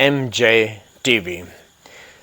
MJ TV।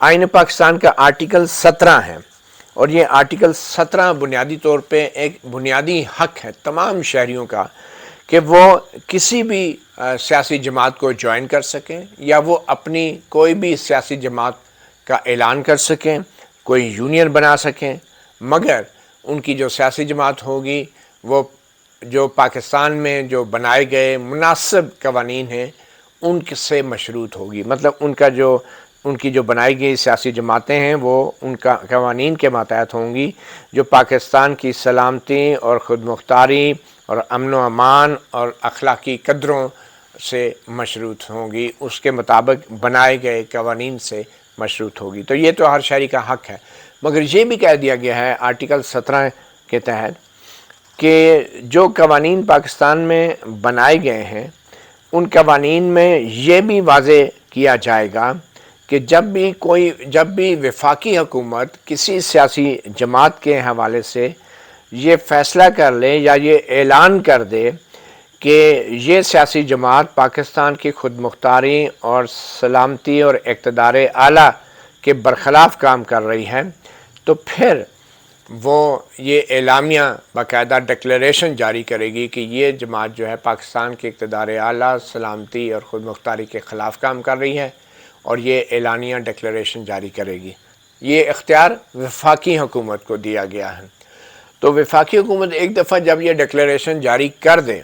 آئین پاکستان کا article 17 ہے، اور یہ آرٹیکل 17 بنیادی طور پہ ایک بنیادی حق ہے تمام شہریوں کا کہ وہ کسی بھی سیاسی جماعت کو جوائن کر سکیں، یا وہ اپنی کوئی بھی سیاسی جماعت کا اعلان کر سکیں، کوئی یونین بنا سکیں، مگر ان کی جو سیاسی جماعت ہوگی وہ جو پاکستان میں جو بنائے گئے مناسب قوانین ہیں ان سے مشروط ہوگی۔ مطلب ان کی جو بنائی گئی سیاسی جماعتیں ہیں وہ ان کا قوانین کے ماتحت ہوں گی جو پاکستان کی سلامتی اور خود مختاری اور امن و امان اور اخلاقی قدروں سے مشروط ہوں گی، اس کے مطابق بنائے گئے قوانین سے مشروط ہوگی۔ تو یہ تو ہر شہری کا حق ہے، مگر یہ بھی کہہ دیا گیا ہے آرٹیکل 17 کے تحت کہ جو قوانین پاکستان میں بنائے گئے ہیں ان قوانین میں یہ بھی واضح کیا جائے گا کہ جب بھی وفاقی حکومت کسی سیاسی جماعت کے حوالے سے یہ فیصلہ کر لے یا یہ اعلان کر دے کہ یہ سیاسی جماعت پاکستان کی خود مختاری اور سلامتی اور اقتدار اعلیٰ کے برخلاف کام کر رہی ہے، تو پھر وہ یہ اعلامیہ باقاعدہ ڈکلیریشن جاری کرے گی کہ یہ جماعت جو ہے پاکستان کے اقتدار اعلیٰ، سلامتی اور خود مختاری کے خلاف کام کر رہی ہے، اور یہ اعلانیہ ڈکلیریشن جاری کرے گی۔ یہ اختیار وفاقی حکومت کو دیا گیا ہے۔ تو وفاقی حکومت ایک دفعہ جب یہ ڈکلیریشن جاری کر دے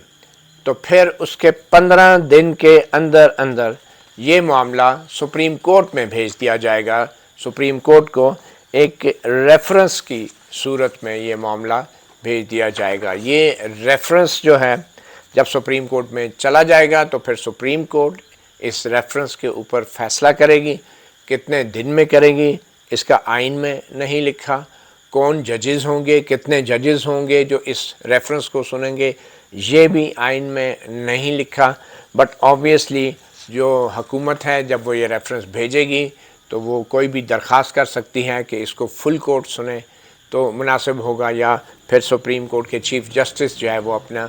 تو پھر اس کے 15 دن کے اندر یہ معاملہ سپریم کورٹ میں بھیج دیا جائے گا۔ سپریم کورٹ کو ایک ریفرنس کی صورت میں یہ معاملہ بھیج دیا جائے گا۔ یہ ریفرنس جو ہے جب سپریم کورٹ میں چلا جائے گا تو پھر سپریم کورٹ اس ریفرنس کے اوپر فیصلہ کرے گی۔ کتنے دن میں کرے گی اس کا آئین میں نہیں لکھا، کون ججز ہوں گے، کتنے ججز ہوں گے جو اس ریفرنس کو سنیں گے، یہ بھی آئین میں نہیں لکھا، بٹ آبویسلی جو حکومت ہے جب وہ یہ ریفرنس بھیجے گی تو وہ کوئی بھی درخواست کر سکتی ہے کہ اس کو فل کورٹ سنے تو مناسب ہوگا، یا پھر سپریم کورٹ کے چیف جسٹس جو ہے وہ اپنا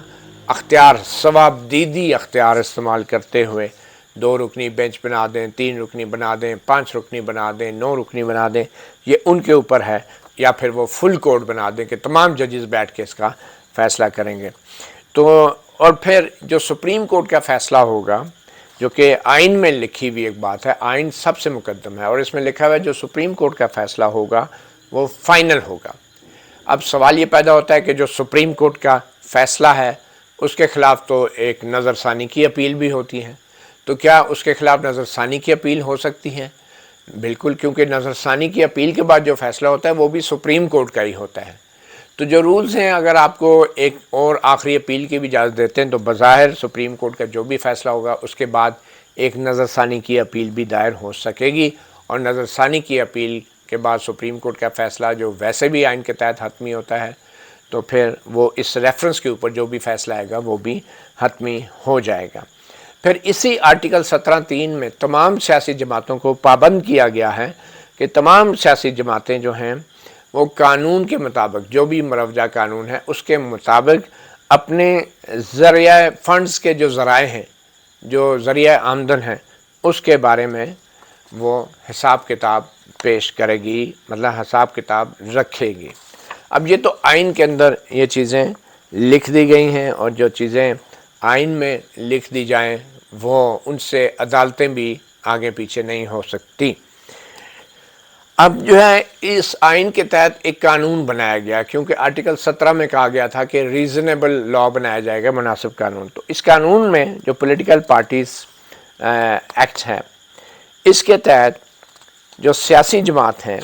اختیار، ثوابدیدی اختیار استعمال کرتے ہوئے 2 رکنی بینچ بنا دیں، 3 رکنی بنا دیں، 5 رکنی بنا دیں، 9 رکنی بنا دیں، یہ ان کے اوپر ہے، یا پھر وہ فل کورٹ بنا دیں کہ تمام ججز بیٹھ کے اس کا فیصلہ کریں گے۔ تو اور پھر جو سپریم کورٹ کا فیصلہ ہوگا، جو کہ آئین میں لکھی ہوئی ایک بات ہے، آئین سب سے مقدم ہے، اور اس میں لکھا ہوا ہے جو سپریم کورٹ کا فیصلہ ہوگا وہ فائنل ہوگا۔ اب سوال یہ پیدا ہوتا ہے کہ جو سپریم کورٹ کا فیصلہ ہے اس کے خلاف تو ایک نظر ثانی کی اپیل بھی ہوتی ہے، تو کیا اس کے خلاف نظر ثانی کی اپیل ہو سکتی ہے؟ بالکل، کیونکہ نظر ثانی کی اپیل کے بعد جو فیصلہ ہوتا ہے وہ بھی سپریم کورٹ کا ہی ہوتا ہے۔ تو جو رولز ہیں اگر آپ کو ایک اور آخری اپیل کی بھی اجازت دیتے ہیں تو بظاہر سپریم کورٹ کا جو بھی فیصلہ ہوگا اس کے بعد ایک نظر ثانی کی اپیل بھی دائر ہو سکے گی، اور نظر ثانی کی اپیل کے بعد سپریم کورٹ کا فیصلہ جو ویسے بھی آئین کے تحت حتمی ہوتا ہے تو پھر وہ اس ریفرنس کے اوپر جو بھی فیصلہ آئے گا وہ بھی حتمی ہو جائے گا۔ پھر اسی آرٹیکل 17(3) میں تمام سیاسی جماعتوں کو پابند کیا گیا ہے کہ تمام سیاسی جماعتیں جو ہیں وہ قانون کے مطابق، جو بھی مروجہ قانون ہے اس کے مطابق اپنے ذریعہ فنڈز کے جو ذرائع ہیں، جو ذریعہ آمدن ہیں، اس کے بارے میں وہ حساب کتاب پیش کرے گی، مطلب حساب کتاب رکھے گی۔ اب یہ تو آئین کے اندر یہ چیزیں لکھ دی گئی ہیں، اور جو چیزیں آئین میں لکھ دی جائیں وہ ان سے عدالتیں بھی آگے پیچھے نہیں ہو سکتی۔ اب جو ہے اس آئین کے تحت ایک قانون بنایا گیا، کیونکہ آرٹیکل 17 میں کہا گیا تھا کہ ریزنیبل لا بنایا جائے گا، مناسب قانون۔ تو اس قانون میں جو پولیٹیکل پارٹیز ایکٹ ہے، اس کے تحت جو سیاسی جماعت ہیں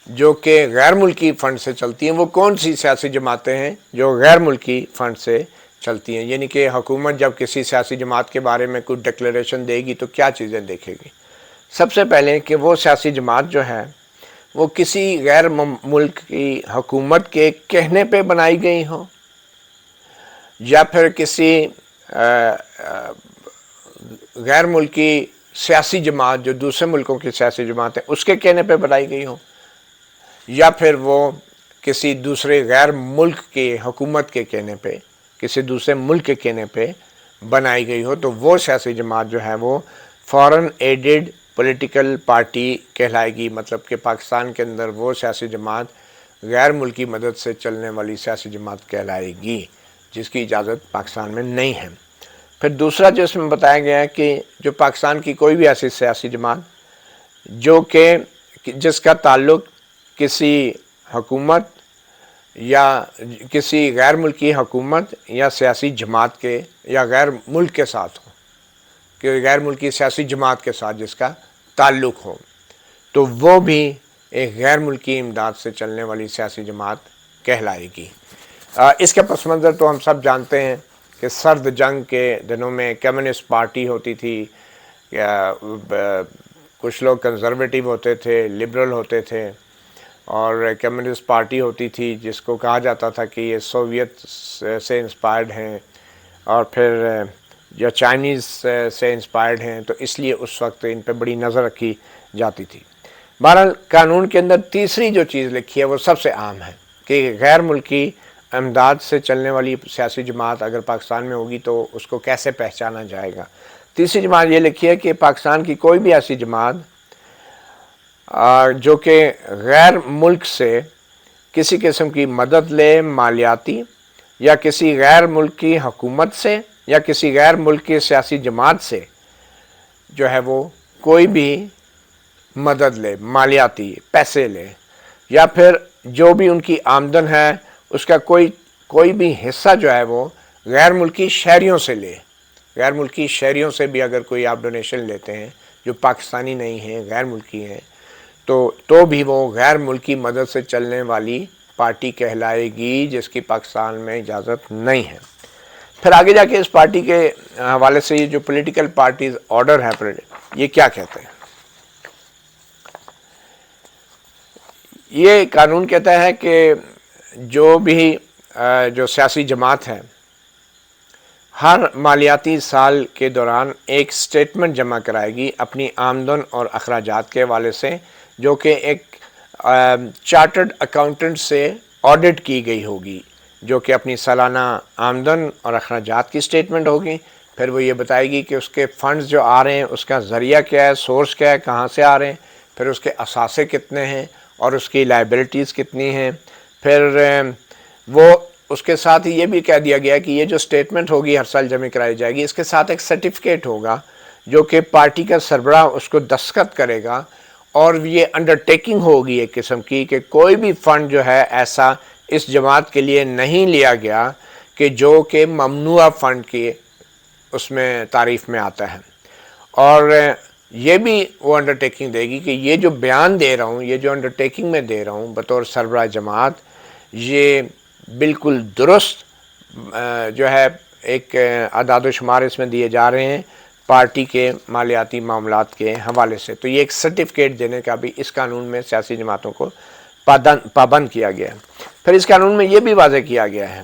جو کہ غیر ملکی فنڈ سے چلتی ہیں، وہ کون سی سیاسی جماعتیں ہیں جو غیر ملکی فنڈ سے چلتی ہیں؟ یعنی کہ حکومت جب کسی سیاسی جماعت کے بارے میں کوئی ڈکلیریشن دے گی تو کیا چیزیں دیکھے گی؟ سب سے پہلے کہ وہ سیاسی جماعت جو ہے وہ کسی غیر ملک کی حکومت کے کہنے پہ بنائی گئی ہو، یا پھر کسی غیر ملکی سیاسی جماعت جو دوسرے ملکوں کی سیاسی جماعت ہے اس کے کہنے پہ بنائی گئی ہو، یا پھر وہ کسی دوسرے غیر ملک کی حکومت کے کہنے پہ، کسی دوسرے ملک کے کہنے پہ بنائی گئی ہو، تو وہ سیاسی جماعت جو ہے وہ فارن ایڈڈ پولیٹیکل پارٹی کہلائے گی، مطلب کہ پاکستان کے اندر وہ سیاسی جماعت غیر ملکی مدد سے چلنے والی سیاسی جماعت کہلائے گی جس کی اجازت پاکستان میں نہیں ہے۔ پھر دوسرا جو اس میں بتایا گیا ہے کہ جو پاکستان کی کوئی بھی ایسی سیاسی جماعت جو کہ جس کا تعلق کسی حکومت یا کسی غیر ملکی حکومت یا سیاسی جماعت کے یا غیر ملک کے ساتھ ہو، کہ غیر ملکی سیاسی جماعت کے ساتھ جس کا تعلق ہو، تو وہ بھی ایک غیر ملکی امداد سے چلنے والی سیاسی جماعت کہلائے گی۔ اس کے پس منظر تو ہم سب جانتے ہیں کہ سرد جنگ کے دنوں میں کمیونسٹ پارٹی ہوتی تھی، کچھ لوگ کنزرویٹو ہوتے تھے، لبرل ہوتے تھے، اور کمیونسٹ پارٹی ہوتی تھی جس کو کہا جاتا تھا کہ یہ سوویت سے انسپائرڈ ہیں اور پھر جو چائنیز سے انسپائرڈ ہیں، تو اس لیے اس وقت ان پہ بڑی نظر رکھی جاتی تھی۔ بہرحال قانون کے اندر تیسری جو چیز لکھی ہے وہ سب سے عام ہے کہ غیر ملکی امداد سے چلنے والی سیاسی جماعت اگر پاکستان میں ہوگی تو اس کو کیسے پہچانا جائے گا۔ تیسری جماعت یہ لکھی ہے کہ پاکستان کی کوئی بھی ایسی جماعت جو کہ غیر ملک سے کسی قسم کی مدد لے، مالیاتی، یا کسی غیر ملک کی حکومت سے یا کسی غیر ملک کی سیاسی جماعت سے جو ہے وہ کوئی بھی مدد لے، مالیاتی پیسے لے، یا پھر جو بھی ان کی آمدن ہے اس کا کوئی بھی حصہ جو ہے وہ غیر ملکی شہریوں سے لے۔ غیر ملکی شہریوں سے بھی اگر کوئی آپ ڈونیشن لیتے ہیں جو پاکستانی نہیں ہیں، غیر ملکی ہیں، تو بھی وہ غیر ملکی مدد سے چلنے والی پارٹی کہلائے گی جس کی پاکستان میں اجازت نہیں ہے۔ پھر آگے جا کے اس پارٹی کے حوالے سے یہ جو پولیٹیکل پارٹیز آرڈر ہے یہ کیا کہتے ہیں؟ یہ قانون کہتا ہے کہ جو بھی جو سیاسی جماعت ہے ہر مالیاتی سال کے دوران ایک سٹیٹمنٹ جمع کرائے گی اپنی آمدن اور اخراجات کے حوالے سے، جو کہ ایک چارٹرڈ اکاؤنٹنٹ سے آڈٹ کی گئی ہوگی، جو کہ اپنی سالانہ آمدن اور اخراجات کی سٹیٹمنٹ ہوگی۔ پھر وہ یہ بتائے گی کہ اس کے فنڈز جو آ رہے ہیں اس کا ذریعہ کیا ہے، سورس کیا ہے، کہاں سے آ رہے ہیں، پھر اس کے اثاثے کتنے ہیں اور اس کی لائبلٹیز کتنی ہیں۔ پھر وہ اس کے ساتھ یہ بھی کہہ دیا گیا کہ یہ جو سٹیٹمنٹ ہوگی ہر سال جمع کرائی جائے گی، اس کے ساتھ ایک سرٹیفکیٹ ہوگا جو کہ پارٹی کا سربراہ اس کو دستخط کرے گا، اور یہ انڈرٹیکنگ ہوگی ایک قسم کی کہ کوئی بھی فنڈ جو ہے ایسا اس جماعت کے لیے نہیں لیا گیا کہ جو کہ ممنوعہ فنڈ کی اس میں تعریف میں آتا ہے۔ اور یہ بھی وہ انڈرٹیکنگ دے گی کہ یہ جو بیان دے رہا ہوں، یہ جو انڈرٹیکنگ میں دے رہا ہوں بطور سربراہ جماعت، یہ بالکل درست جو ہے ایک اعداد و شمار اس میں دیے جا رہے ہیں پارٹی کے مالیاتی معاملات کے حوالے سے۔ تو یہ ایک سرٹیفکیٹ دینے کا بھی اس قانون میں سیاسی جماعتوں کو پابند کیا گیا ہے۔ پھر اس قانون میں یہ بھی واضح کیا گیا ہے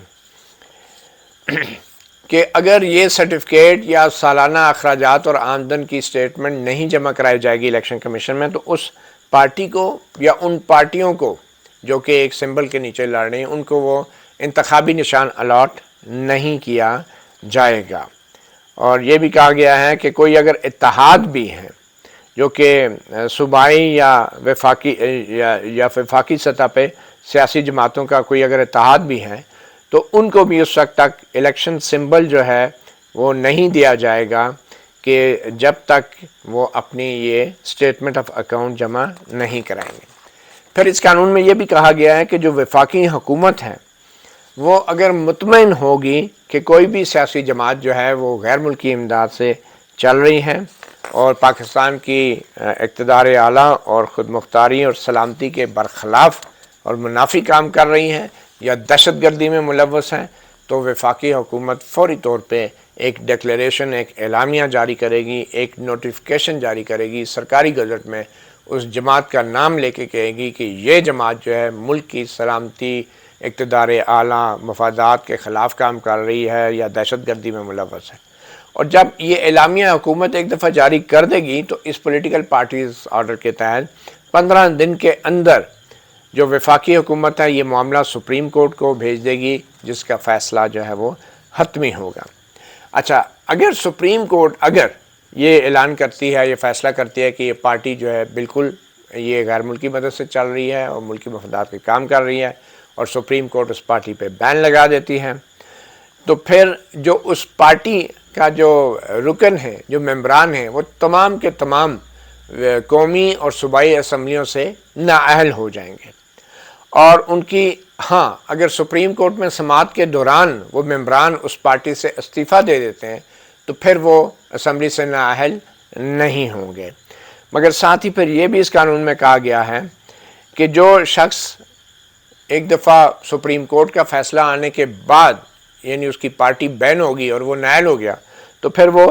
کہ اگر یہ سرٹیفکیٹ یا سالانہ اخراجات اور آمدن کی سٹیٹمنٹ نہیں جمع کرائی جائے گی الیکشن کمیشن میں، تو اس پارٹی کو یا ان پارٹیوں کو جو کہ ایک سمبل کے نیچے لڑ رہے ہیں ان کو وہ انتخابی نشان الاٹ نہیں کیا جائے گا۔ اور یہ بھی کہا گیا ہے کہ کوئی اگر اتحاد بھی ہے جو کہ صوبائی یا وفاقی سطح پہ سیاسی جماعتوں کا کوئی اگر اتحاد بھی ہے تو ان کو بھی اس وقت تک الیکشن سمبل جو ہے وہ نہیں دیا جائے گا کہ جب تک وہ اپنی یہ سٹیٹمنٹ آف اکاؤنٹ جمع نہیں کرائیں گے۔ پھر اس قانون میں یہ بھی کہا گیا ہے کہ جو وفاقی حکومت ہے وہ اگر مطمئن ہوگی کہ کوئی بھی سیاسی جماعت جو ہے وہ غیر ملکی امداد سے چل رہی ہے اور پاکستان کی اقتدار اعلیٰ اور خود مختاری اور سلامتی کے برخلاف اور منافی کام کر رہی ہیں یا دہشت گردی میں ملوث ہیں، تو وفاقی حکومت فوری طور پہ ایک ڈکلیریشن، ایک اعلامیہ جاری کرے گی، ایک نوٹیفیکیشن جاری کرے گی سرکاری گزٹ میں، اس جماعت کا نام لے کے کہے گی کہ یہ جماعت جو ہے ملک کی سلامتی، اقتدار اعلیٰ، مفادات کے خلاف کام کر رہی ہے یا دہشت گردی میں ملوث ہے۔ اور جب یہ اعلامیہ حکومت ایک دفعہ جاری کر دے گی تو اس پولیٹیکل پارٹیز آرڈر کے تحت 15 دن کے اندر جو وفاقی حکومت ہے یہ معاملہ سپریم کورٹ کو بھیج دے گی، جس کا فیصلہ جو ہے وہ حتمی ہوگا۔ اچھا، اگر سپریم کورٹ اگر یہ اعلان کرتی ہے، یہ فیصلہ کرتی ہے کہ یہ پارٹی جو ہے بالکل یہ غیر ملکی مدد سے چل رہی ہے اور ملکی مفادات کے کام کر رہی ہے، اور سپریم کورٹ اس پارٹی پہ بین لگا دیتی ہے، تو پھر جو اس پارٹی کا جو رکن ہے، جو ممبران ہیں، وہ تمام کے تمام قومی اور صوبائی اسمبلیوں سے نااہل ہو جائیں گے، اور ان کی اگر سپریم کورٹ میں سماعت کے دوران وہ ممبران اس پارٹی سے استعفیٰ دے دیتے ہیں تو پھر وہ اسمبلی سے نااہل نہیں ہوں گے۔ مگر ساتھ ہی پھر یہ بھی اس قانون میں کہا گیا ہے کہ جو شخص ایک دفعہ سپریم کورٹ کا فیصلہ آنے کے بعد یعنی اس کی پارٹی بین ہوگی اور وہ نااہل ہو گیا تو پھر وہ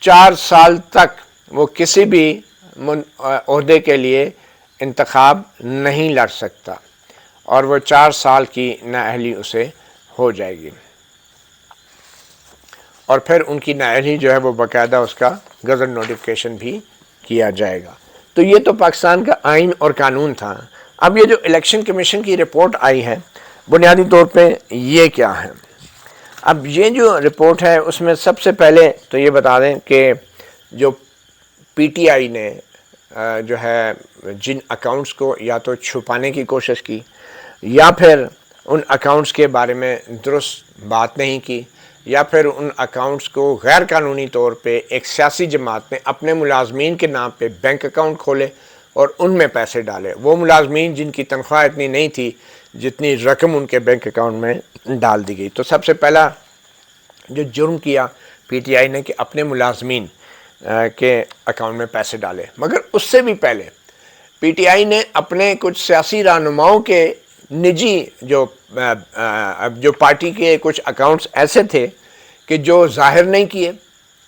4 سال تک وہ کسی بھی عہدے کے لیے انتخاب نہیں لڑ سکتا، اور وہ 4 سال کی نااہلی اسے ہو جائے گی، اور پھر ان کی نااہلی جو ہے وہ باقاعدہ اس کا گزٹ نوٹیفیکیشن بھی کیا جائے گا۔ تو یہ تو پاکستان کا آئین اور قانون تھا۔ اب یہ جو الیکشن کمیشن کی رپورٹ آئی ہے بنیادی طور پہ یہ کیا ہے؟ اب یہ جو رپورٹ ہے اس میں سب سے پہلے تو یہ بتا دیں کہ جو پی ٹی آئی نے جو ہے جن اکاؤنٹس کو یا تو چھپانے کی کوشش کی یا پھر ان اکاؤنٹس کے بارے میں درست بات نہیں کی، یا پھر ان اکاؤنٹس کو غیر قانونی طور پہ ایک سیاسی جماعت نے اپنے ملازمین کے نام پہ بینک اکاؤنٹ کھولے اور ان میں پیسے ڈالے، وہ ملازمین جن کی تنخواہ اتنی نہیں تھی جتنی رقم ان کے بینک اکاؤنٹ میں ڈال دی گئی۔ تو سب سے پہلا جو جرم کیا پی ٹی آئی نے کہ اپنے ملازمین کے اکاؤنٹ میں پیسے ڈالے، مگر اس سے بھی پہلے پی ٹی آئی نے اپنے کچھ سیاسی رہنماؤں کے نجی جو پارٹی کے کچھ اکاؤنٹس ایسے تھے کہ جو ظاہر نہیں کیے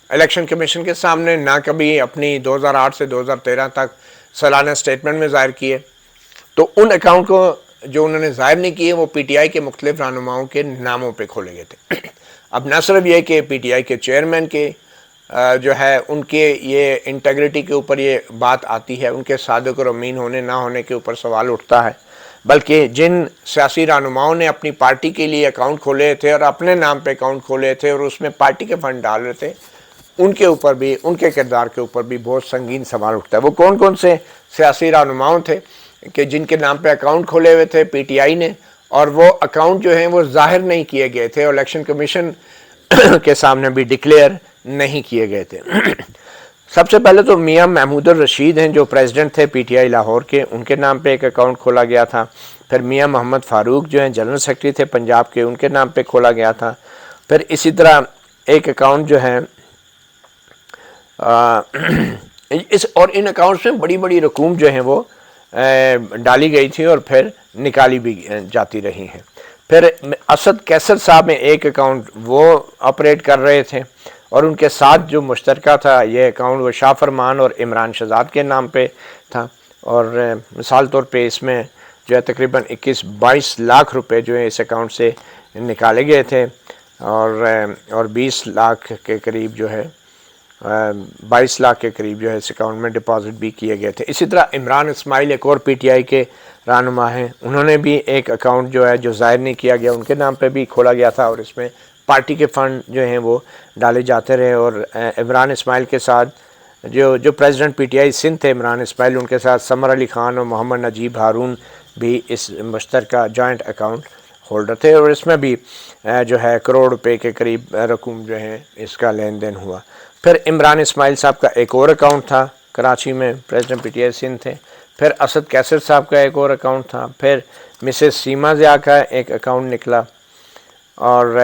الیکشن کمیشن کے سامنے، نہ کبھی اپنی 2008 سے 2013 تک سالانہ سٹیٹمنٹ میں ظاہر کیے، تو ان اکاؤنٹ کو جو انہوں نے ظاہر نہیں کیے وہ پی ٹی آئی کے مختلف رہنماؤں کے ناموں پہ کھولے گئے تھے۔ اب نہ صرف یہ کہ پی ٹی آئی کے چیئرمین کے جو ہے ان کے یہ انٹیگریٹی کے اوپر یہ بات آتی ہے، ان کے صادق اور امین ہونے نہ ہونے کے اوپر سوال اٹھتا ہے، بلکہ جن سیاسی رہنماؤں نے اپنی پارٹی کے لیے اکاؤنٹ کھولے تھے اور اپنے نام پہ اکاؤنٹ کھولے تھے اور اس میں پارٹی کے فنڈ ڈال رہے تھے، ان کے اوپر بھی، ان کے کردار کے اوپر بھی بہت سنگین سوال اٹھتا ہے۔ وہ کون کون سے سیاسی رہنماؤں تھے کہ جن کے نام پہ اکاؤنٹ کھولے ہوئے تھے پی ٹی آئی نے، اور وہ اکاؤنٹ جو ہیں وہ ظاہر نہیں کیے گئے تھے اور الیکشن کمیشن کے سامنے بھی ڈکلیئر نہیں کیے گئے تھے۔ سب سے پہلے تو میاں محمود الرشید ہیں جو پریزیڈنٹ تھے پی ٹی آئی لاہور کے، ان کے نام پہ ایک اکاؤنٹ کھولا گیا تھا۔ پھر میاں محمد فاروق جو ہیں جنرل سیکرٹری تھے پنجاب کے، ان کے نام پہ کھولا گیا تھا۔ پھر اسی طرح ایک اکاؤنٹ جو ہے اور ان اکاؤنٹس میں بڑی بڑی رقوم جو ہیں وہ ڈالی گئی تھی اور پھر نکالی بھی جاتی رہی ہیں۔ پھر اسد کیسر صاحب میں ایک اکاؤنٹ وہ آپریٹ کر رہے تھے، اور ان کے ساتھ جو مشترکہ تھا یہ اکاؤنٹ وہ شاہ فرمان اور عمران شہزاد کے نام پہ تھا، اور مثال طور پہ اس میں جو ہے تقریباً 21-22 لاکھ روپے جو ہے اس اکاؤنٹ سے نکالے گئے تھے، اور 20 لاکھ کے قریب جو ہے 22 لاکھ کے قریب جو ہے اس اکاؤنٹ میں ڈپازٹ بھی کیے گئے تھے۔ اسی طرح عمران اسماعیل ایک اور پی ٹی آئی کے رہنما ہیں، انہوں نے بھی ایک اکاؤنٹ جو ہے جو ظاہر نہیں کیا گیا ان کے نام پہ بھی کھولا گیا تھا، اور اس میں پارٹی کے فنڈ جو ہیں وہ ڈالے جاتے رہے۔ اور عمران اسماعیل کے ساتھ جو پریزیڈنٹ پی ٹی آئی سندھ تھے عمران اسماعیل، ان کے ساتھ سمر علی خان اور محمد نجیب ہارون بھی اس مشترکہ جوائنٹ اکاؤنٹ ہولڈر تھے، اور اس میں بھی جو ہے کروڑ روپے کے قریب رقم جو ہے اس کا لین دین ہوا۔ پھر عمران اسماعیل صاحب کا ایک اور اکاؤنٹ تھا کراچی میں، پریزیڈنٹ پی ٹی آئی سندھ تھے۔ پھر اسد کیسر صاحب کا ایک اور اکاؤنٹ تھا۔ پھر مسز سیما ضیاء کا ایک اکاؤنٹ نکلا، اور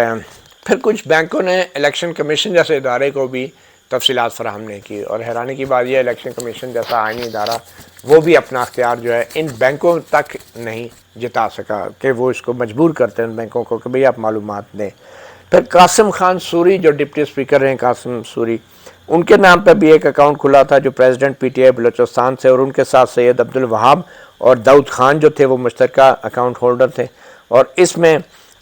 پھر کچھ بینکوں نے الیکشن کمیشن جیسے ادارے کو بھی تفصیلات فراہم نہیں کی، اور حیرانی کی بات یہ الیکشن کمیشن جیسا آئینی ادارہ وہ بھی اپنا اختیار جو ہے ان بینکوں تک نہیں جتا سکا کہ وہ اس کو مجبور کرتے ہیں ان بینکوں کو کہ بھئی آپ معلومات دیں۔ پھر قاسم خان سوری جو ڈپٹی اسپیکر ہیں، قاسم سوری، ان کے نام پہ بھی ایک اکاؤنٹ کھلا تھا جو پریزیڈنٹ پی ٹی آئی بلوچستان سے، اور ان کے ساتھ سید عبدالوہاب اور داؤد خان جو تھے وہ مشترکہ اکاؤنٹ ہولڈر تھے، اور اس میں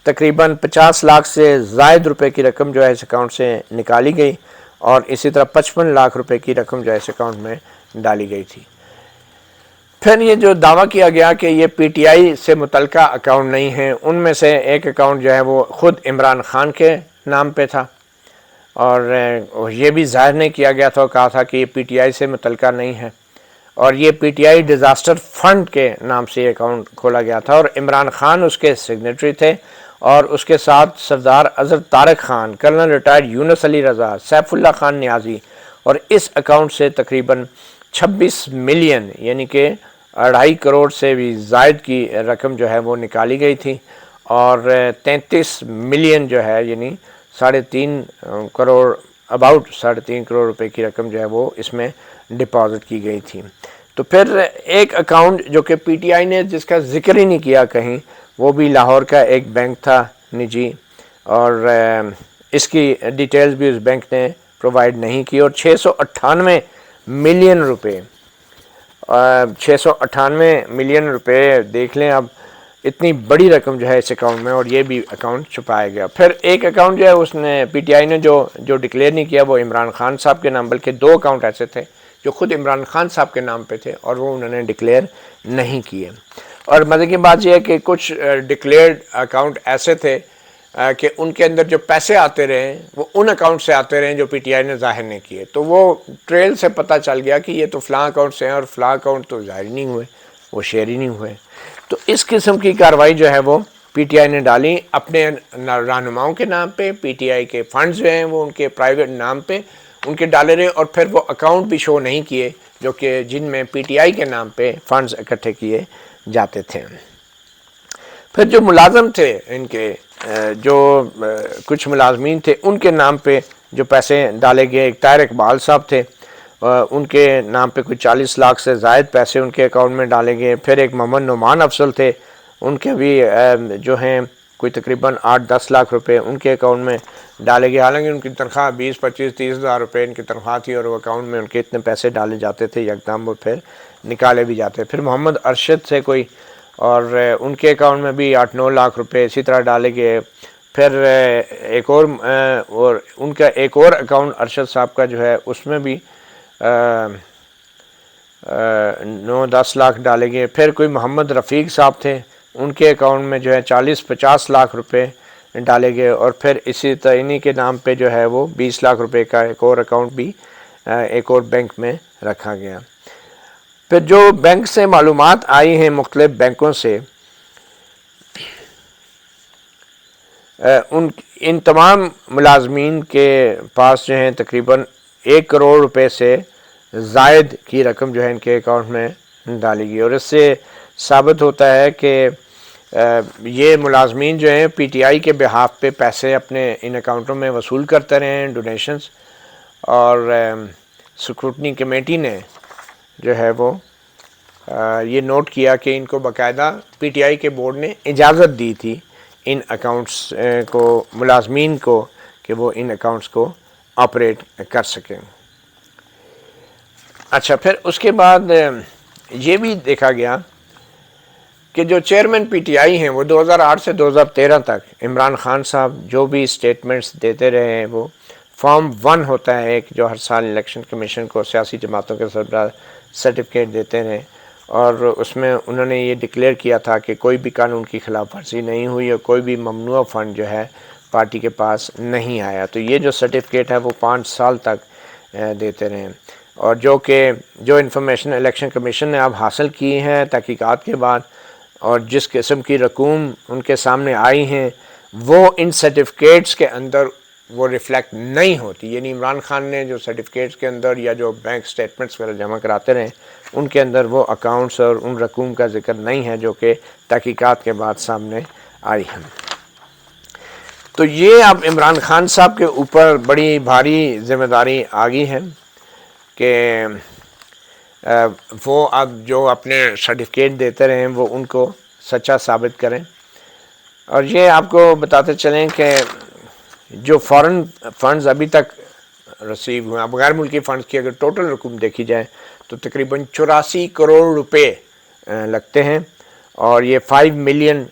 تقریباً 50 لاکھ سے زائد روپے کی رقم جو ہے اس اکاؤنٹ سے نکالی گئی، اور اسی طرح 55 لاکھ روپے کی رقم جو ہے اس اکاؤنٹ میں ڈالی گئی تھی۔ پھر یہ جو دعویٰ کیا گیا کہ یہ پی ٹی آئی سے متعلقہ اکاؤنٹ نہیں ہیں، ان میں سے ایک اکاؤنٹ جو ہے وہ خود عمران خان کے نام پہ تھا، اور یہ بھی ظاہر نہیں کیا گیا تھا، کہا تھا کہ یہ پی ٹی آئی سے متعلقہ نہیں ہے، اور یہ پی ٹی آئی ڈیزاسٹر فنڈ کے نام سے یہ اکاؤنٹ کھولا گیا تھا، اور عمران خان اس کے سگنیٹری تھے، اور اس کے ساتھ سردار اظہر طارق خان، کرنل ریٹائرڈ یونس علی رضا، سیف اللہ خان نیازی، اور اس اکاؤنٹ سے تقریباً 26 ملین یعنی کہ 2.5 کروڑ سے بھی زائد کی رقم جو ہے وہ نکالی گئی تھی، اور 33 ملین جو ہے یعنی 3.5 کروڑ اباؤٹ 3.5 کروڑ روپے کی رقم جو ہے وہ اس میں ڈپازٹ کی گئی تھی۔ تو پھر ایک اکاؤنٹ جو کہ پی ٹی آئی نے جس کا ذکر ہی نہیں کیا کہیں، وہ بھی لاہور کا ایک بینک تھا نجی، اور اس کی ڈیٹیلز بھی اس بینک نے پرووائڈ نہیں کی، اور 698 ملین روپے 698 ملین روپے دیکھ لیں اب، اتنی بڑی رقم جو ہے اس اکاؤنٹ میں، اور یہ بھی اکاؤنٹ چھپایا گیا۔ پھر ایک اکاؤنٹ جو ہے اس نے پی ٹی آئی نے جو ڈکلیئر نہیں کیا، وہ عمران خان صاحب کے نام، بلکہ 2 اکاؤنٹ ایسے تھے جو خود عمران خان صاحب کے نام پہ تھے، اور وہ انہوں نے ڈکلیئر نہیں کیے۔ اور مزے کی بات یہ ہے کہ کچھ ڈکلیئرڈ اکاؤنٹ ایسے تھے کہ ان کے اندر جو پیسے آتے رہے وہ ان اکاؤنٹ سے آتے رہے جو پی ٹی آئی نے ظاہر نہیں کیے، تو وہ ٹریل سے پتہ چل گیا کہ یہ تو فلاں اکاؤنٹ سے ہیں، اور فلاں اکاؤنٹ تو ظاہر نہیں ہوئے، وہ شیئر ہی نہیں ہوئے۔ تو اس قسم کی کارروائی جو ہے وہ پی ٹی آئی نے ڈالی اپنے رہنماؤں کے نام پہ، پی ٹی آئی کے فنڈز جو ہیں وہ ان کے پرائیویٹ نام پہ ان کے ڈالے رہے، اور پھر وہ اکاؤنٹ بھی شو نہیں کیے جو کہ جن میں پی ٹی آئی کے نام پہ فنڈز اکٹھے کیے جاتے تھے۔ پھر جو ملازم تھے ان کے، جو کچھ ملازمین تھے، ان کے نام پہ جو پیسے ڈالے گئے، ایک طاہر اقبال صاحب تھے، ان کے نام پہ کچھ 40 لاکھ سے زائد پیسے ان کے اکاؤنٹ میں ڈالے گئے۔ پھر ایک محمد نعمان افضل تھے، ان کے بھی جو ہیں کوئی تقریباً 8-10 لاکھ روپے ان کے اکاؤنٹ میں ڈالے گئے، حالانکہ ان کی تنخواہ 20-25-30 ہزار روپے ان کی تنخواہ تھی، اور وہ اکاؤنٹ میں ان کے اتنے پیسے ڈالے جاتے تھے یکدم، وہ پھر نکالے بھی جاتے۔ پھر محمد ارشد سے کوئی، اور ان کے اکاؤنٹ میں بھی 8-9 لاکھ روپے اسی طرح ڈالے گئے۔ پھر ایک اور ان کا ایک اور اکاؤنٹ ارشد صاحب کا جو ہے اس میں بھی 9-10 لاکھ ڈالے گئے۔ پھر کوئی محمد رفیق صاحب تھے، ان کے اکاؤنٹ میں جو ہے 40-50 لاکھ روپے ڈالے گئے، اور پھر اسی طرح انہی کے نام پہ جو ہے وہ 20 لاکھ روپے کا ایک اور اکاؤنٹ بھی ایک اور بینک میں رکھا گیا۔ پھر جو بینک سے معلومات آئی ہیں مختلف بینکوں سے، ان تمام ملازمین کے پاس جو ہیں تقریباً 1 کروڑ روپے سے زائد کی رقم جو ہے ان کے اکاؤنٹ میں ڈالی گئی، اور اس سے ثابت ہوتا ہے کہ یہ ملازمین جو ہیں پی ٹی آئی کے بہاف پہ پیسے اپنے ان اکاؤنٹوں میں وصول کرتے رہے ہیں، ڈونیشنز، اور سکروٹنی کمیٹی نے جو ہے وہ یہ نوٹ کیا کہ ان کو باقاعدہ پی ٹی آئی کے بورڈ نے اجازت دی تھی ان اکاؤنٹس کو، ملازمین کو، کہ وہ ان اکاؤنٹس کو آپریٹ کر سکیں۔ اچھا، پھر اس کے بعد یہ بھی دیکھا گیا کہ جو چیئرمین پی ٹی آئی ہیں وہ 2008 سے 2013 تک عمران خان صاحب جو بھی اسٹیٹمنٹس دیتے رہے ہیں، وہ فارم 1 ہوتا ہے ایک جو ہر سال الیکشن کمیشن کو سیاسی جماعتوں کے سربراہ سرٹیفکیٹ دیتے رہے، اور اس میں انہوں نے یہ ڈکلیئر کیا تھا کہ کوئی بھی قانون کی خلاف ورزی نہیں ہوئی، اور کوئی بھی ممنوع فنڈ جو ہے پارٹی کے پاس نہیں آیا۔ تو یہ جو سرٹیفکیٹ ہے وہ 5 سال تک دیتے رہے، اور جو انفارمیشن الیکشن کمیشن نے اب حاصل کی ہے تحقیقات کے بعد، اور جس قسم کی رقوم ان کے سامنے آئی ہیں، وہ ان سرٹیفکیٹس کے اندر وہ ریفلیکٹ نہیں ہوتی، یعنی عمران خان نے جو سرٹیفکیٹس کے اندر یا جو بینک سٹیٹمنٹس وغیرہ جمع کراتے رہے ان کے اندر وہ اکاؤنٹس اور ان رقوم کا ذکر نہیں ہے جو کہ تحقیقات کے بعد سامنے آئی ہیں۔ تو یہ اب عمران خان صاحب کے اوپر بڑی بھاری ذمہ داری آ گئی ہے کہ وہ اب جو اپنے سرٹیفکیٹ دیتے رہے ہیں وہ ان کو سچا ثابت کریں۔ اور یہ آپ کو بتاتے چلیں کہ جو فارن فنڈز ابھی تک رسیو ہوئے ہیں، غیر ملکی فنڈز کی اگر ٹوٹل رقم دیکھی جائے تو تقریباً 84 کروڑ روپے لگتے ہیں، اور یہ $5 ملین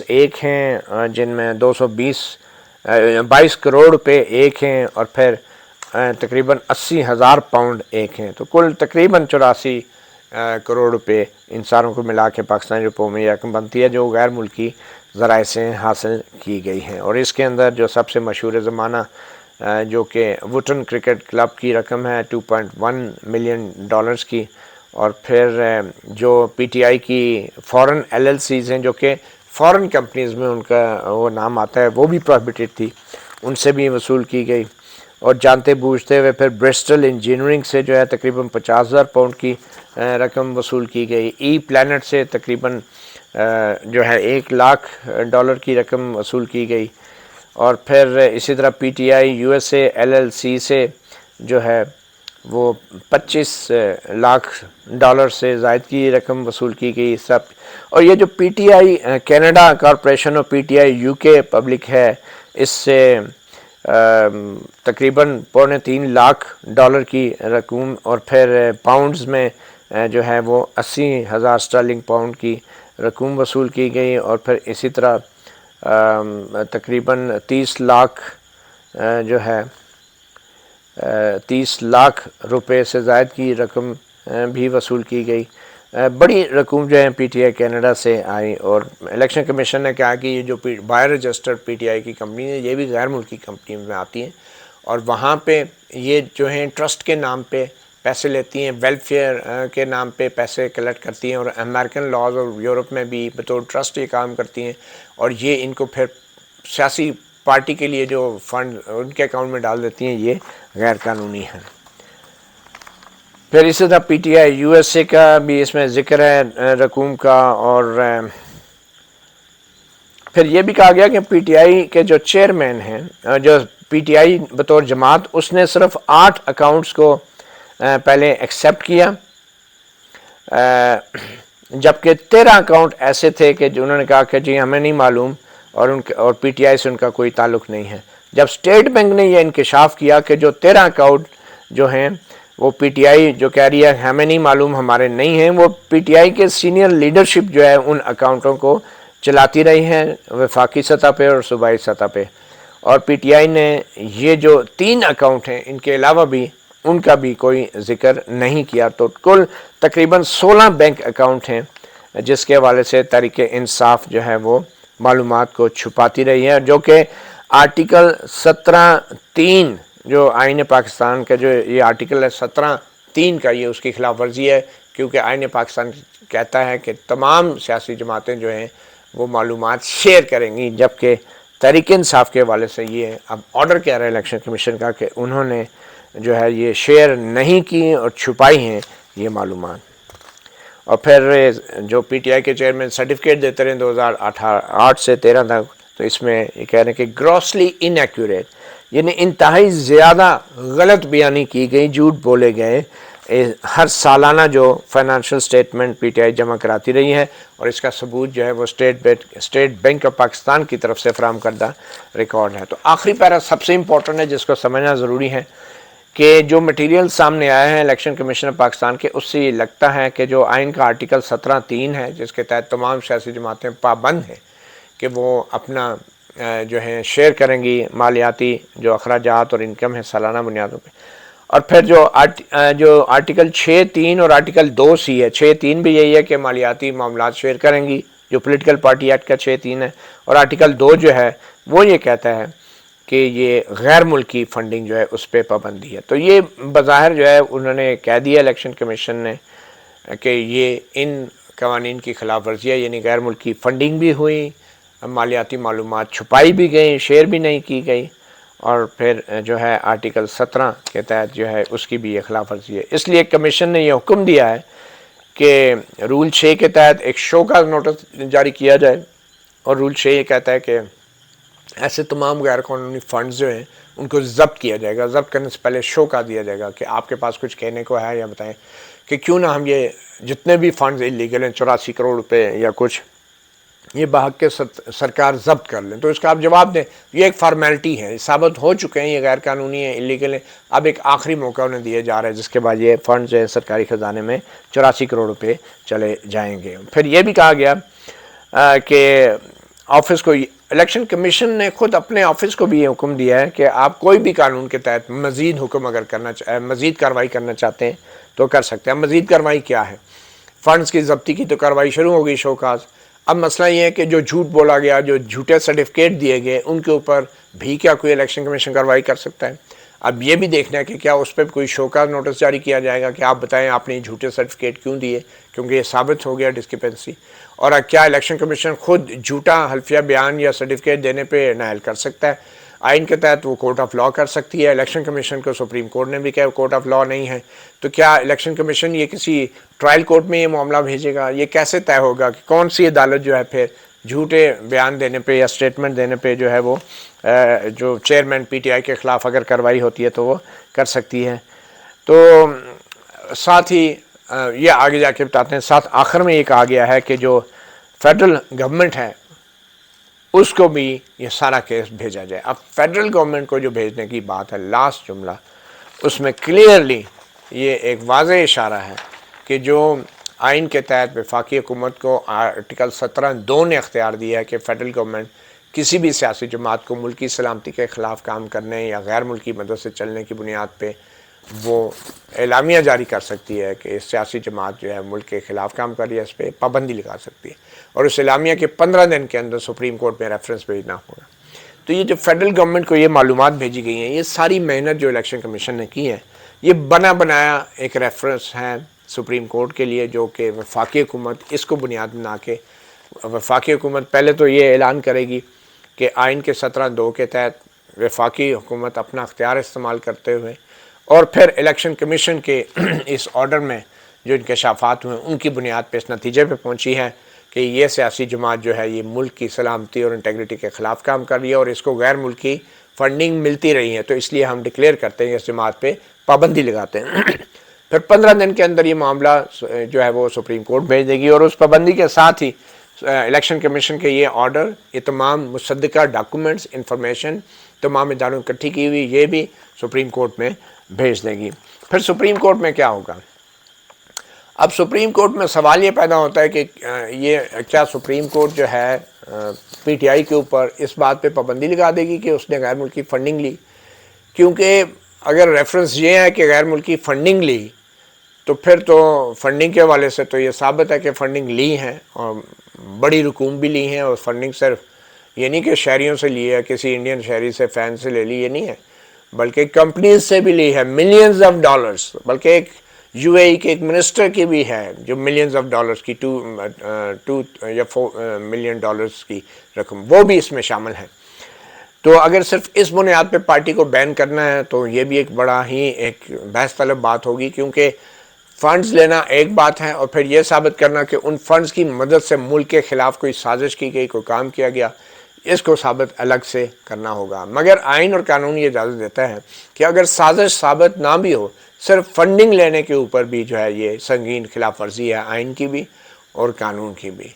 ایک ہیں، جن میں 22 کروڑ روپے ایک ہیں، اور پھر تقریباً 80,000 پاؤنڈ ایک ہیں، تو کل تقریباً 84 کروڑ روپے ان ساروں کو ملا کے پاکستانی روپوں میں یہ رقم بنتی ہے جو غیر ملکی ذرائع سے حاصل کی گئی ہیں۔ اور اس کے اندر جو سب سے مشہور زمانہ جو کہ وٹن کرکٹ کلب کی رقم ہے 2.1 ملین ڈالرز کی، اور پھر جو پی ٹی آئی کی فورن ایل ایل سیز ہیں جو کہ فورن کمپنیز میں ان کا وہ نام آتا ہے، وہ بھی پروہیبٹڈ تھی، ان سے بھی وصول کی گئی۔ اور جانتے بوجھتے ہوئے پھر برسٹل انجینئرنگ سے جو ہے تقریباً 50,000 پاؤنڈ کی رقم وصول کی گئی۔ ای پلانٹ سے تقریباً جو ہے $1,00,000 کی رقم وصول کی گئی، اور پھر اسی طرح P T I U S A L L C سے جو ہے وہ $25,00,000 سے زائد کی رقم وصول کی گئی سب۔ اور یہ جو پی ٹی آئی کینیڈا کارپوریشن اور پی ٹی آئی یو کے پبلک ہے، اس سے تقریباً $2.25 کی رقم، اور پھر پاؤنڈز میں جو ہے وہ 80,000 اسٹرلنگ پاؤنڈ کی رقم وصول کی گئی، اور پھر اسی طرح تقریباً 30 لاکھ جو ہے 30 لاکھ روپے سے زائد کی رقم بھی وصول کی گئی۔ بڑی رقم جو ہے پی ٹی آئی کینیڈا سے آئی، اور الیکشن کمیشن نے کہا کہ یہ جو بائی رجسٹرڈ پی ٹی آئی کی کمپنی ہے، یہ بھی غیر ملکی کمپنی میں آتی ہیں، اور وہاں پہ یہ جو ہیں ٹرسٹ کے نام پہ پیسے لیتی ہیں، ویلفیئر کے نام پہ پیسے کلیکٹ کرتی ہیں، اور امریکن لاز اور یورپ میں بھی بطور ٹرسٹ یہ کام کرتی ہیں، اور یہ ان کو پھر سیاسی پارٹی کے لیے جو فنڈ ان کے اکاؤنٹ میں ڈال دیتی ہیں، یہ غیر قانونی ہے۔ پھر اسی طرح P T I U S اے کا بھی اس میں ذکر ہے رقوم کا، اور پھر یہ بھی کہا گیا کہ پی ٹی آئی کے جو چیئرمین ہیں، جو پی ٹی آئی بطور جماعت، اس نے صرف 8 اکاؤنٹس کو پہلے ایکسیپٹ کیا، جبکہ 13 اکاؤنٹ ایسے تھے کہ انہوں نے کہا کہ جی ہمیں نہیں معلوم، اور پی ٹی آئی سے ان کا کوئی تعلق نہیں ہے۔ جب اسٹیٹ بینک نے یہ انکشاف کیا کہ جو 13 اکاؤنٹ جو ہیں وہ پی ٹی آئی جو کہہ رہی ہے ہمیں نہیں معلوم، ہمارے نہیں ہیں، وہ پی ٹی آئی کے سینئر لیڈرشپ جو ہے ان اکاؤنٹوں کو چلاتی رہی ہیں وفاقی سطح پہ اور صوبائی سطح پہ، اور پی ٹی آئی نے یہ جو 3 اکاؤنٹ ہیں ان کے علاوہ بھی ان کا بھی کوئی ذکر نہیں کیا۔ تو کل تقریباً 16 بینک اکاؤنٹ ہیں جس کے حوالے سے تحریک انصاف جو ہے وہ معلومات کو چھپاتی رہی ہے، جو کہ آرٹیکل 17(3) جو آئین پاکستان کا جو یہ آرٹیکل ہے 17(3) کا، یہ اس کی خلاف ورزی ہے، کیونکہ آئین پاکستان کہتا ہے کہ تمام سیاسی جماعتیں جو ہیں وہ معلومات شیئر کریں گی، جبکہ تحریک انصاف کے حوالے سے یہ اب آرڈر کیا رہا ہے الیکشن کمیشن کا کہ انہوں نے جو ہے یہ شیئر نہیں کی اور چھپائی ہیں یہ معلومات۔ اور پھر جو پی ٹی آئی کے چیئرمین سرٹیفکیٹ دیتے رہے 2008 سے 13 تک، تو اس میں یہ کہہ رہے ہیں کہ گراسلی ان ایکوریٹ، یعنی انتہائی زیادہ غلط بیانی کی گئی، جھوٹ بولے گئے ہر سالانہ جو فائنانشل سٹیٹمنٹ پی ٹی آئی جمع کراتی رہی ہے، اور اس کا ثبوت جو ہے وہ اسٹیٹ بینک آف پاکستان کی طرف سے فراہم کردہ ریکارڈ ہے۔ تو آخری پیرا سب سے امپورٹنٹ ہے جس کو سمجھنا ضروری ہے کہ جو مٹیریل سامنے آیا ہے الیکشن کمیشن آف پاکستان کے، اس سے یہ لگتا ہے کہ جو آئین کا آرٹیکل 17(3) ہے جس کے تحت تمام سیاسی جماعتیں پابند ہیں کہ وہ اپنا جو ہے شیئر کریں گی مالیاتی جو اخراجات اور انکم ہے سالانہ بنیادوں پہ، اور پھر جو آرٹیکل 6(3) اور آرٹیکل 2(c) ہے، 6(3) بھی یہی ہے کہ مالیاتی معاملات شیئر کریں گی جو پولیٹیکل پارٹی ایکٹ کا 6(3) ہے، اور آرٹیکل 2 جو ہے وہ یہ کہتا ہے کہ یہ غیر ملکی فنڈنگ جو ہے اس پہ پابندی ہے۔ تو یہ بظاہر جو ہے انہوں نے کہہ دیا الیکشن کمیشن نے کہ یہ ان قوانین کی خلاف ورزی ہے، یعنی غیر ملکی فنڈنگ بھی ہوئی، مالیاتی معلومات چھپائی بھی گئی، شیئر بھی نہیں کی گئی، اور پھر جو ہے آرٹیکل 17 کے تحت جو ہے اس کی بھی یہ خلاف ورزی ہے۔ اس لیے کمیشن نے یہ حکم دیا ہے کہ رول 6 کے تحت ایک شو کا نوٹس جاری کیا جائے، اور رول 6 یہ کہتا ہے کہ ایسے تمام غیر قانونی فنڈز جو ہیں ان کو ضبط کیا جائے گا، ضبط کرنے سے پہلے شو کا دیا جائے گا کہ آپ کے پاس کچھ کہنے کو ہے یا بتائیں کہ کیوں نہ ہم یہ جتنے بھی فنڈز انلیگل ہیں 84 کروڑ روپے یا کچھ، یہ بحق کے سرکار ضبط کر لیں۔ تو اس کا آپ جواب دیں، یہ ایک فارمیلٹی ہے، ثابت ہو چکے ہیں یہ غیر قانونی ہیں، انلیگل ہیں، اب ایک آخری موقع انہیں دیا جا رہا ہے جس کے بعد یہ فنڈز جو ہے سرکاری خزانے میں 84 کروڑ روپے چلے جائیں گے۔ پھر یہ بھی کہا گیا کہ آفس کو، الیکشن کمیشن نے خود اپنے آفس کو بھی یہ حکم دیا ہے کہ آپ کوئی بھی قانون کے تحت مزید حکم اگر مزید کارروائی کرنا چاہتے ہیں تو کر سکتے ہیں۔ مزید کارروائی کیا ہے؟ فنڈز کی ضبطی کی تو کارروائی شروع ہوگی شوکاز، اب مسئلہ یہ ہے کہ جو جھوٹ بولا گیا، جو جھوٹے سرٹیفکیٹ دیے گئے، ان کے اوپر بھی کیا کوئی الیکشن کمیشن کارروائی کر سکتا ہے؟ اب یہ بھی دیکھنا ہے کہ کیا اس پہ کوئی شوکاز نوٹس جاری کیا جائے گا کہ آپ بتائیں آپ نے جھوٹے سرٹیفکیٹ کیوں دیے، کیونکہ یہ ثابت ہو گیا ڈسکرپنسی. اور کیا الیکشن کمیشن خود جھوٹا حلفیہ بیان یا سرٹیفکیٹ دینے پہ نائل کر سکتا ہے؟ آئین کے تحت وہ کورٹ آف لاء کر سکتی ہے. الیکشن کمیشن کو سپریم کورٹ نے بھی کہا کورٹ آف لاء نہیں ہے. تو کیا الیکشن کمیشن یہ کسی ٹرائل کورٹ میں یہ معاملہ بھیجے گا؟ یہ کیسے طے ہوگا کہ کون سی عدالت جو ہے پھر جھوٹے بیان دینے پہ یا سٹیٹمنٹ دینے پہ جو ہے وہ جو چیئرمین پی ٹی آئی کے خلاف اگر کارروائی ہوتی ہے تو وہ کر سکتی ہے؟ تو ساتھ ہی یہ آگے جا کے بتاتے ہیں، ساتھ آخر میں یہ کہا گیا ہے کہ جو فیڈرل گورنمنٹ ہے اس کو بھی یہ سارا کیس بھیجا جائے. اب فیڈرل گورنمنٹ کو جو بھیجنے کی بات ہے، لاسٹ جملہ اس میں کلیئرلی یہ ایک واضح اشارہ ہے کہ جو آئین کے تحت وفاقی حکومت کو آرٹیکل 17(2) نے اختیار دیا ہے کہ فیڈرل گورنمنٹ کسی بھی سیاسی جماعت کو ملکی سلامتی کے خلاف کام کرنے یا غیر ملکی مدد سے چلنے کی بنیاد پہ وہ اعلامیہ جاری کر سکتی ہے کہ اس سیاسی جماعت جو ہے ملک کے خلاف کام کر رہی ہے، اس پہ پابندی لگا سکتی ہے، اور اس اعلامیہ کے 15 دن کے اندر سپریم کورٹ میں ریفرنس بھیجنا ہوگا. تو یہ جو فیڈرل گورنمنٹ کو یہ معلومات بھیجی گئی ہیں، یہ ساری محنت جو الیکشن کمیشن نے کی ہے، یہ بنا بنایا ایک ریفرنس ہے سپریم کورٹ کے لیے، جو کہ وفاقی حکومت اس کو بنیاد بنا کے وفاقی حکومت پہلے تو یہ اعلان کرے گی کہ آئین کے 17(2) کے تحت وفاقی حکومت اپنا اختیار استعمال کرتے ہوئے، اور پھر الیکشن کمیشن کے اس آرڈر میں جو انکشافات ہوئے ان کی بنیاد پہ اس نتیجے پہ پہنچی ہے کہ یہ سیاسی جماعت جو ہے یہ ملک کی سلامتی اور انٹیگریٹی کے خلاف کام کر رہی ہے اور اس کو غیر ملکی فنڈنگ ملتی رہی ہے، تو اس لیے ہم ڈکلیئر کرتے ہیں اس جماعت پہ پابندی لگاتے ہیں. پھر 15 دن کے اندر یہ معاملہ جو ہے وہ سپریم کورٹ بھیج دے گی، اور اس پابندی کے ساتھ ہی الیکشن کمیشن کے یہ آرڈر، یہ تمام مصدقہ ڈاکومنٹس، انفارمیشن تمام اداروں اکٹھی کی ہوئی، یہ بھی سپریم کورٹ میں بھیج دے گی. پھر سپریم کورٹ میں کیا ہوگا؟ اب سپریم کورٹ میں سوال یہ پیدا ہوتا ہے کہ یہ کیا سپریم کورٹ جو ہے پی ٹی آئی کے اوپر اس بات پہ پابندی لگا دے گی کہ اس نے غیر ملکی فنڈنگ لی؟ کیونکہ اگر ریفرنس یہ ہے کہ غیر ملکی فنڈنگ لی تو پھر تو فنڈنگ کے حوالے سے تو یہ ثابت ہے کہ فنڈنگ لی ہے، اور بڑی رقوم بھی لی ہیں، اور فنڈنگ صرف یہ نہیں کہ شہریوں سے لی ہے، کسی انڈین شہری سے فین سے لے لی، یہ نہیں ہے، بلکہ کمپنیز سے بھی لی ہے ملینز آف ڈالرز، بلکہ ایک یو اے ای کے ایک منسٹر کی بھی ہے جو ملینز آف ڈالرز کی 2 یا 4 ملین ڈالرز کی رقم، وہ بھی اس میں شامل ہے. تو اگر صرف اس بنیاد پہ پارٹی کو بین کرنا ہے تو یہ بھی ایک بڑا ہی ایک بحث طلب بات ہوگی، کیونکہ فنڈز لینا ایک بات ہے، اور پھر یہ ثابت کرنا کہ ان فنڈز کی مدد سے ملک کے خلاف کوئی سازش کی گئی، کوئی کام کیا گیا، اس کو ثابت الگ سے کرنا ہوگا. مگر آئین اور قانون یہ اجازت دیتا ہے کہ اگر سازش ثابت نہ بھی ہو، صرف فنڈنگ لینے کے اوپر بھی جو ہے یہ سنگین خلاف ورزی ہے آئین کی بھی اور قانون کی بھی.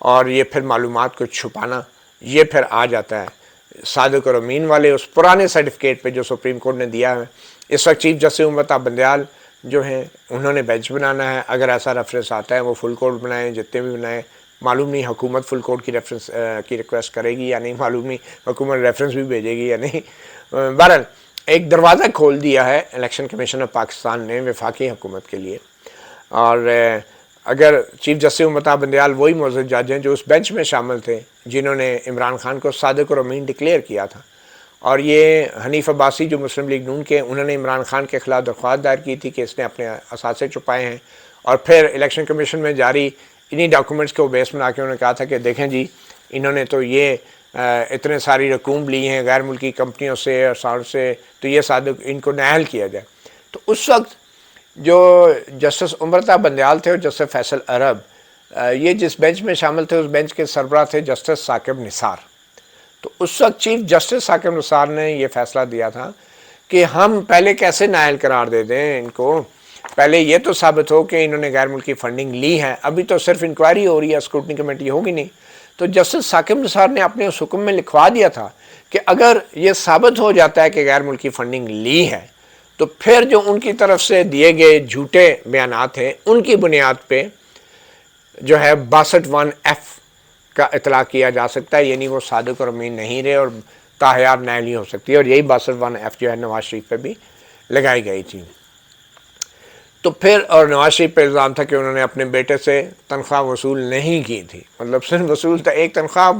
اور یہ پھر معلومات کو چھپانا، یہ پھر آ جاتا ہے صادق اور امین والے اس پرانے سرٹیفکیٹ پہ جو سپریم کورٹ نے دیا ہے. اس وقت چیف جسٹس امرتا بندیال جو ہیں انہوں نے بینچ بنانا ہے، اگر ایسا ریفرنس آتا ہے وہ فل کورٹ بنائیں، جتنے بھی بنائیں. معلوم نہیں حکومت فل کورٹ کی ریفرنس کی ریکویسٹ کرے گی یا نہیں، معلوم نہیں حکومت ریفرنس بھی بھیجے گی یا نہیں. بہرحال ایک دروازہ کھول دیا ہے الیکشن کمیشن آف پاکستان نے وفاقی حکومت کے لیے. اور اگر چیف جسٹس امرتا بندیال وہی معزز جج ہیں جو اس بینچ میں شامل تھے جنہوں نے عمران خان کو صادق اور امین ڈکلیئر کیا تھا، اور یہ حنیف عباسی جو مسلم لیگ نون کے، انہوں نے عمران خان کے خلاف درخواست دائر کی تھی کہ اس نے اپنے اثاثے چھپائے ہیں، اور پھر الیکشن کمیشن میں جاری انہی ڈاکومنٹس کو بیس بنا کے انہوں نے کہا تھا کہ دیکھیں جی انہوں نے تو یہ اتنے ساری رقوم لی ہیں غیر ملکی کمپنیوں سے اور سال سے، تو یہ صادق ان کو نااہل کیا جائے. تو اس وقت جو جسٹس امرتا بندیال تھے اور جسٹس فیصل عرب، یہ جس بینچ میں شامل تھے اس بینچ کے سربراہ تھے جسٹس ثاقب نثار. تو اس وقت چیف جسٹس ثاقب نثار نے یہ فیصلہ دیا تھا کہ ہم پہلے کیسے نااہل قرار دے دیں ان کو، پہلے یہ تو ثابت ہو کہ انہوں نے غیر ملکی فنڈنگ لی ہے، ابھی تو صرف انکوائری ہو رہی ہے، اسکروٹنی کمیٹی ہوگی نہیں. تو جسٹس ثاقب نثار نے اپنے اس حکم میں لکھوا دیا تھا کہ اگر یہ ثابت ہو جاتا ہے کہ غیر ملکی فنڈنگ لی ہے تو پھر جو ان کی طرف سے دیے گئے جھوٹے بیانات ہیں ان کی بنیاد پہ جو ہے 62(1)(f) کا اطلاق کیا جا سکتا ہے، یعنی وہ صادق اور امین نہیں رہے اور تاحیات نااہلی ہو سکتی ہے. اور یہی 62(1)(f) جو ہے نواز شریف پہ بھی لگائی گئی تھی. تو پھر اور نواز شریف پہ الزام تھا کہ انہوں نے اپنے بیٹے سے تنخواہ وصول نہیں کی تھی، مطلب صرف وصول تھا ایک تنخواہ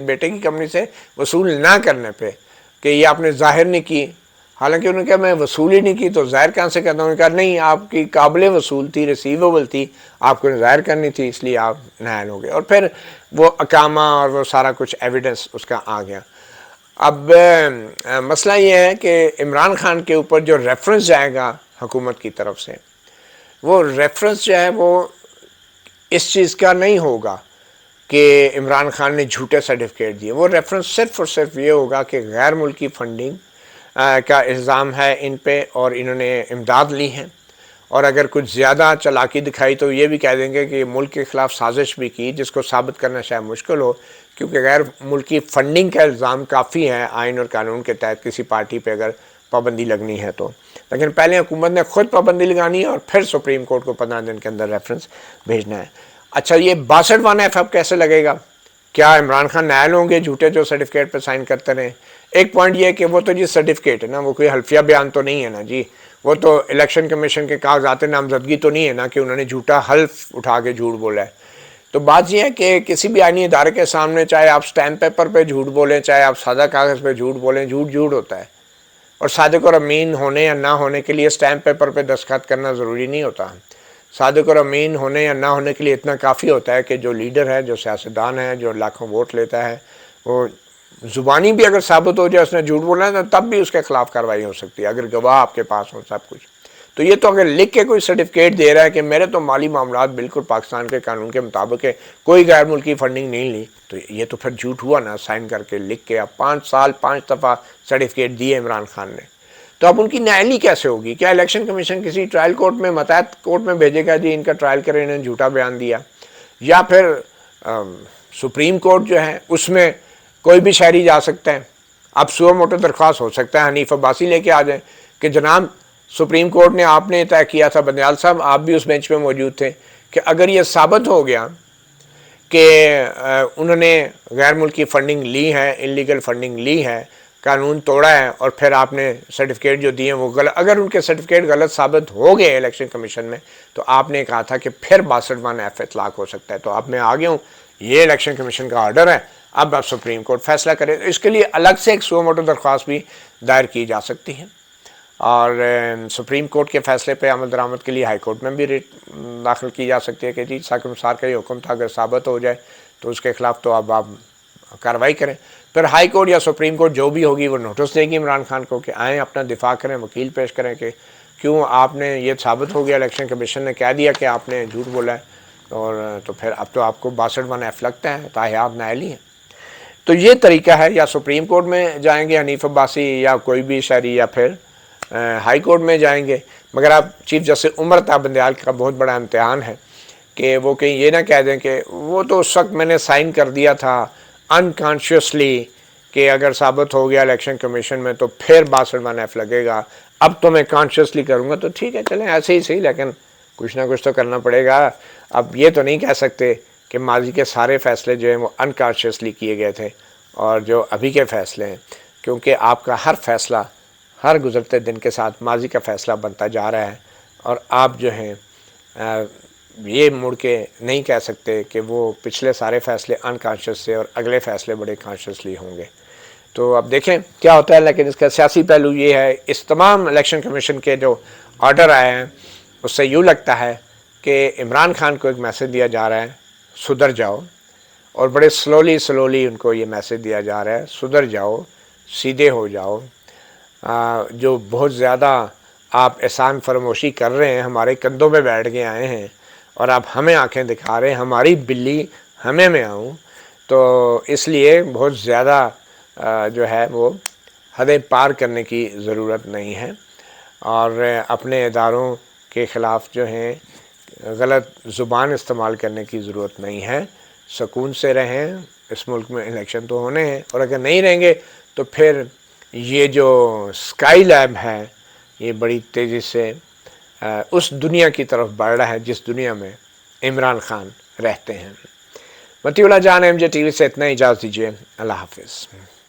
بیٹے کی کمپنی سے وصول نہ کرنے پہ، کہ یہ آپ نے ظاہر نہیں کی، حالانکہ انہوں نے کہا میں وصول ہی نہیں کی تو ظاہر کہاں سے کرتا ہوں؟ انہوں نے کہا نہیں، آپ کی قابل وصول تھی، ریسیویبل تھی، آپ کو ظاہر کرنی تھی، اس لیے آپ نائل ہو گئے، اور پھر وہ اقامہ اور وہ سارا کچھ ایویڈنس اس کا آ گیا۔ اب مسئلہ یہ ہے کہ عمران خان کے اوپر جو ریفرنس جائے گا حکومت کی طرف سے، وہ ریفرنس جو ہے وہ اس چیز کا نہیں ہوگا کہ عمران خان نے جھوٹے سرٹیفکیٹ دیے، وہ ریفرنس صرف اور صرف یہ ہوگا کہ غیر ملکی فنڈنگ کا الزام ہے ان پہ اور انہوں نے امداد لی ہے، اور اگر کچھ زیادہ چالاکی دکھائی تو یہ بھی کہہ دیں گے کہ ملک کے خلاف سازش بھی کی، جس کو ثابت کرنا شاید مشکل ہو، کیونکہ غیر ملکی فنڈنگ کا الزام کافی ہے آئین اور قانون کے تحت کسی پارٹی پہ اگر پابندی لگنی ہے تو، لیکن پہلے حکومت نے خود پابندی لگانی ہے اور پھر سپریم کورٹ کو 15 دن کے اندر ریفرنس بھیجنا ہے۔ اچھا، یہ 62 FF کیسے لگے گا؟ کیا عمران خان نائل ہوں گے جھوٹے جو سرٹیفکیٹ پہ سائن کرتے رہے؟ ایک پوائنٹ یہ ہے کہ وہ تو جی سرٹیفکیٹ ہے نا، وہ کوئی حلفیہ بیان تو نہیں ہے نا جی، وہ تو الیکشن کمیشن کے کاغذات نامزدگی تو نہیں ہے نا کہ انہوں نے جھوٹا حلف اٹھا کے جھوٹ بولا ہے۔ تو بات یہ ہے کہ کسی بھی آئینی ادارے کے سامنے چاہے آپ سٹیمپ پیپر پہ جھوٹ بولیں، چاہے آپ سادہ کاغذ پہ جھوٹ بولیں، جھوٹ جھوٹ ہوتا ہے، اور صادق اور امین ہونے یا نہ ہونے کے لیے سٹیمپ پیپر پہ دستخط کرنا ضروری نہیں ہوتا۔ صادق اور امین ہونے یا نہ ہونے کے لیے اتنا کافی ہوتا ہے کہ جو لیڈر ہے، جو سیاستدان ہے، جو لاکھوں ووٹ لیتا ہے، وہ زبانی بھی اگر ثابت ہو جائے اس نے جھوٹ بولنا ہے تب بھی اس کے خلاف کارروائی ہو سکتی ہے اگر گواہ آپ کے پاس ہوں سب کچھ۔ تو یہ تو اگر لکھ کے کوئی سرٹیفکیٹ دے رہا ہے کہ میرے تو مالی معاملات بالکل پاکستان کے قانون کے مطابق ہے، کوئی غیر ملکی فنڈنگ نہیں لی، تو یہ تو پھر جھوٹ ہوا نا، سائن کر کے لکھ کے۔ اب 5 سال 5 دفعہ سرٹیفکیٹ دیے عمران خان نے، تو اب ان کی نائلی کیسے ہوگی؟ کیا الیکشن کمیشن کسی ٹرائل کورٹ میں متحد کورٹ میں بھیجے گا جی ان کا ٹرائل کریں، انہوں نے جھوٹا بیان دیا، یا پھر سپریم کورٹ جو ہے اس میں کوئی بھی شہری جا سکتا ہے؟ اب سو موٹو درخواست ہو سکتا ہے حنیف عباسی لے کے آ جائیں کہ جناب سپریم کورٹ نے آپ نے طے کیا تھا، بندیال صاحب آپ بھی اس بینچ پہ موجود تھے، کہ اگر یہ ثابت ہو گیا کہ انہوں نے غیر ملکی فنڈنگ لی ہے، انلیگل فنڈنگ لی ہے، قانون توڑا ہے، اور پھر آپ نے سرٹیفکیٹ جو دیے وہ غلط، اگر ان کے سرٹیفکیٹ غلط ثابت ہو گئے الیکشن کمیشن میں، تو آپ نے کہا تھا کہ پھر 62 F اطلاق ہو سکتا ہے۔ تو اب میں آ گیا ہوں، یہ الیکشن کمیشن کا آرڈر ہے، اب سپریم کورٹ فیصلہ کرے، اس کے لیے الگ سے ایک سو موٹو درخواست بھی دائر کی جا سکتی ہے، اور سپریم کورٹ کے فیصلے پہ عمل درآمد کے لیے ہائی کورٹ میں بھی ریٹ داخل کی جا سکتی ہے کہ جی ساکن مسار کا یہ حکم تھا، اگر ثابت ہو جائے تو اس کے خلاف تو اب آپ کارروائی کریں۔ پھر ہائی کورٹ یا سپریم کورٹ جو بھی ہوگی وہ نوٹس دے گی عمران خان کو کہ آئیں اپنا دفاع کریں، وکیل پیش کریں کہ کیوں آپ نے یہ ثابت ہو گیا، الیکشن کمیشن نے کہہ دیا کہ آپ نے جھوٹ بولا ہے، اور تو پھر اب تو آپ کو 62 F لگتا ہے، تاحیات نائلی ہیں۔ تو یہ طریقہ ہے، یا سپریم کورٹ میں جائیں گے حنیف عباسی یا کوئی بھی شہری، یا پھر ہائی کورٹ میں جائیں گے، مگر اب چیف جسٹس عمر تا بندیال کا بہت بڑا امتحان ہے کہ وہ کہیں یہ نہ کہہ دیں کہ وہ تو اس وقت میں نے سائن کر دیا تھا انکانشیسلی کہ اگر ثابت ہو گیا الیکشن کمیشن میں تو پھر 62 F لگے گا، اب تو میں کانشیسلی کروں گا۔ تو ٹھیک ہے، چلیں ایسے ہی صحیح، لیکن کچھ نہ کچھ تو کرنا پڑے گا۔ اب یہ تو نہیں کہہ سکتے کہ ماضی کے سارے فیصلے جو ہیں وہ انکانشیسلی کیے گئے تھے اور جو ابھی کے فیصلے ہیں، کیونکہ آپ کا ہر فیصلہ ہر گزرتے دن کے ساتھ ماضی کا فیصلہ بنتا جا رہا ہے، اور آپ جو ہیں یہ مڑ کے نہیں کہہ سکتے کہ وہ پچھلے سارے فیصلے انکانشیس سے اور اگلے فیصلے بڑے کانشیسلی ہوں گے۔ تو اب دیکھیں کیا ہوتا ہے، لیکن اس کا سیاسی پہلو یہ ہے، اس تمام الیکشن کمیشن کے جو آرڈر آئے ہیں اس سے یوں لگتا ہے کہ عمران خان کو ایک میسج دیا جا رہا ہے سدھر جاؤ، اور بڑے سلولی ان کو یہ میسج دیا جا رہا ہے سدھر جاؤ، سیدھے ہو جاؤ، جو بہت زیادہ آپ احسان فراموشی کر رہے ہیں، ہمارے کندھوں پہ بیٹھ کے آئے ہیں اور آپ ہمیں آنکھیں دکھا رہے ہیں، ہماری بلی ہمیں میں آؤں، تو اس لیے بہت زیادہ جو ہے وہ حدیں پار کرنے کی ضرورت نہیں ہے، اور اپنے اداروں کے خلاف جو ہیں غلط زبان استعمال کرنے کی ضرورت نہیں ہے۔ سکون سے رہیں، اس ملک میں الیکشن تو ہونے ہیں، اور اگر نہیں رہیں گے تو پھر یہ جو اسکائی لیب ہے یہ بڑی تیزی سے اس دنیا کی طرف بڑھ رہا ہے جس دنیا میں عمران خان رہتے ہیں۔ مطیع اللہ جان MJ TV سے اتنا، اجازت دیجیے، اللہ حافظ۔